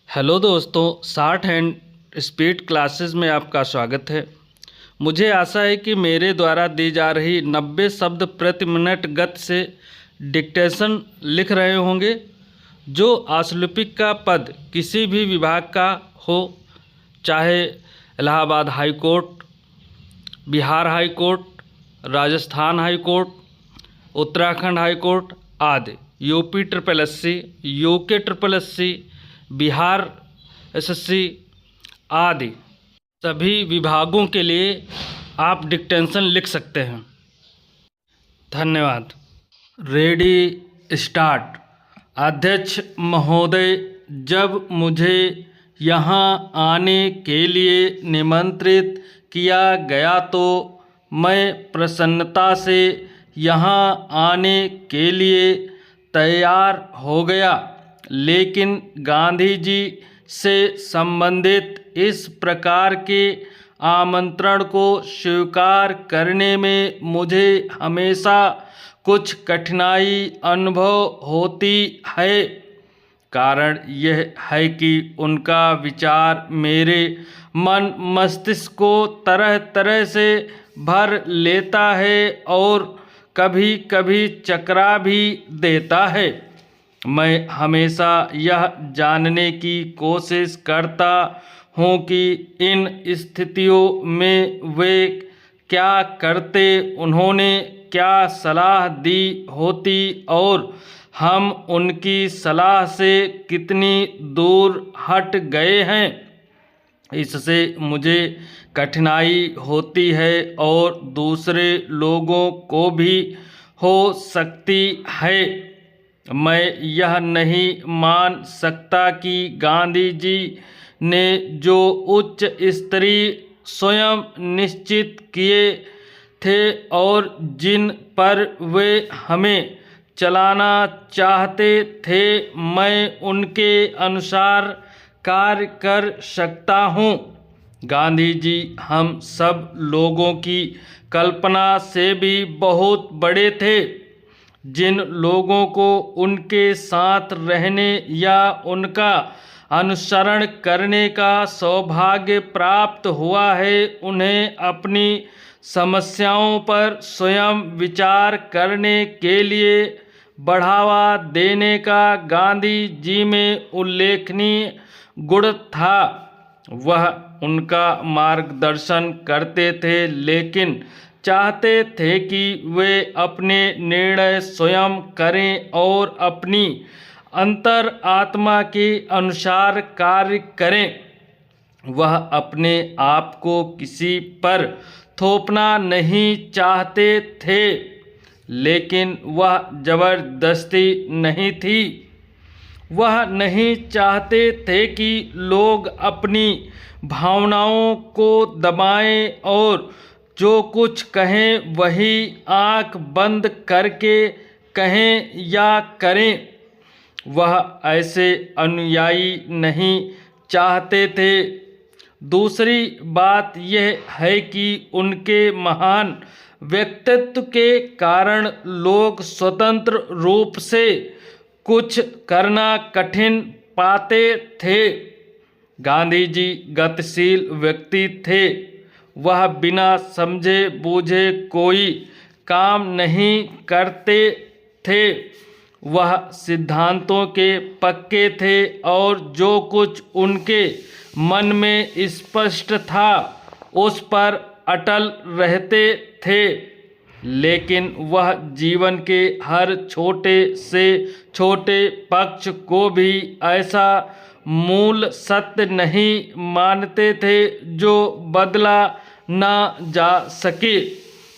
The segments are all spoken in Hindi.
हेलो दोस्तों, शॉर्ट हैंड स्पीड क्लासेस में आपका स्वागत है। मुझे आशा है कि मेरे द्वारा दी जा रही 90 शब्द प्रति मिनट गति से डिक्टेशन लिख रहे होंगे। जो आशुलिपिक का पद किसी भी विभाग का हो, चाहे Allahabad high court, Bihar high court, Rajasthan high court, Uttarakhand high court आदि, UP triple SC, UK triple SC, Bihar SSC आदि सभी विभागों के लिए आप डिक्टेशन लिख सकते हैं। धन्यवाद। Ready start. अध्यक्ष महोदय, जब मुझे यहाँ आने के लिए निमंत्रित किया गया तो मैं प्रसन्नता से यहाँ आने के लिए तैयार हो गया, लेकिन गांधी जी से संबंधित इस प्रकार के आमंत्रण को स्वीकार करने में मुझे हमेशा कुछ कठिनाई अनुभव होती है। कारण यह है कि उनका विचार मेरे मन मस्तिष्क को तरह तरह से भर लेता है और कभी कभी चकरा भी देता है। मैं हमेशा यह जानने की कोशिश करता हूँ कि इन स्थितियों में वे क्या करते, उन्होंने क्या सलाह दी होती और हम उनकी सलाह से कितनी दूर हट गए हैं। इससे मुझे कठिनाई होती है और दूसरे लोगों को भी हो सकती है। मैं यह नहीं मान सकता कि गांधी जी ने जो उच्च स्तरीय स्वयं निश्चित किए थे और जिन पर वे हमें चलाना चाहते थे, मैं उनके अनुसार कार्य कर सकता हूँ। गांधी जी हम सब लोगों की कल्पना से भी बहुत बड़े थे। जिन लोगों को उनके साथ रहने या उनका अनुसरण करने का सौभाग्य प्राप्त हुआ है, उन्हें अपनी समस्याओं पर स्वयं विचार करने के लिए बढ़ावा देने का गांधी जी में उल्लेखनीय गुण था। वह उनका मार्गदर्शन करते थे, लेकिन चाहते थे कि वे अपने निर्णय स्वयं करें और अपनी अंतर आत्मा के अनुसार कार्य करें। वह अपने आप को किसी पर थोपना नहीं चाहते थे, लेकिन वह जबरदस्ती नहीं थी। वह नहीं चाहते थे कि लोग अपनी भावनाओं को दबाएं और जो कुछ कहें वही आंख बंद करके कहें या करें। वह ऐसे अनुयायी नहीं चाहते थे। दूसरी बात यह है कि उनके महान व्यक्तित्व के कारण लोग स्वतंत्र रूप से कुछ करना कठिन पाते थे। गांधी जी गतिशील व्यक्ति थे। वह बिना समझे बूझे कोई काम नहीं करते थे। वह सिद्धांतों के पक्के थे और जो कुछ उनके मन में स्पष्ट था उस पर अटल रहते थे। लेकिन वह जीवन के हर छोटे से छोटे पक्ष को भी ऐसा मूल सत्य नहीं मानते थे जो बदला ना जा सके।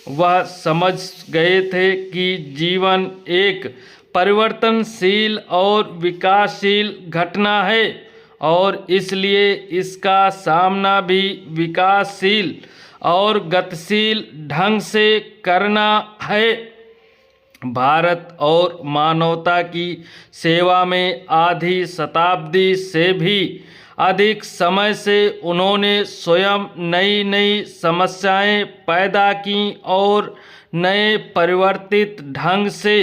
वह समझ गए थे कि जीवन एक परिवर्तनशील और विकासशील घटना है और इसलिए इसका सामना भी विकासशील और गतिशील ढंग से करना है। भारत और मानवता की सेवा में आधी शताब्दी से भी अधिक समय से उन्होंने स्वयं नई नई समस्याएं पैदा की और नए परिवर्तित ढंग से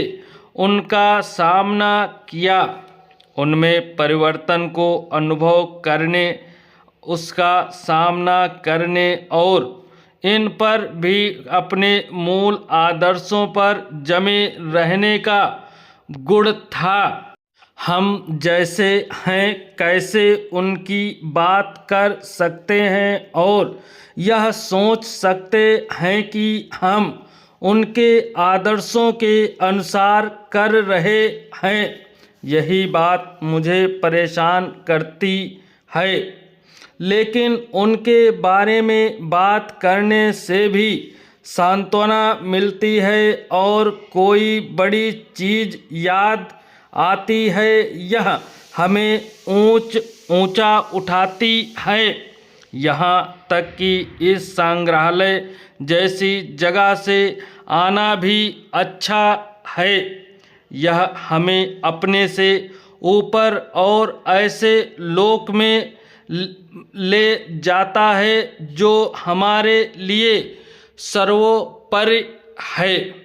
उनका सामना किया। उनमें परिवर्तन को अनुभव करने, उसका सामना करने और इन पर भी अपने मूल आदर्शों पर जमे रहने का गुण था। हम जैसे हैं कैसे उनकी बात कर सकते हैं और यह सोच सकते हैं कि हम उनके आदर्शों के अनुसार कर रहे हैं। यही बात मुझे परेशान करती है। लेकिन उनके बारे में बात करने से भी सांत्वना मिलती है और कोई बड़ी चीज़ याद आती है। यह हमें ऊंचा उठाती है। यहाँ तक कि इस संग्रहालय जैसी जगह से आना भी अच्छा है। यह हमें अपने से ऊपर और ऐसे लोक में ले जाता है जो हमारे लिए सर्वोपरि है।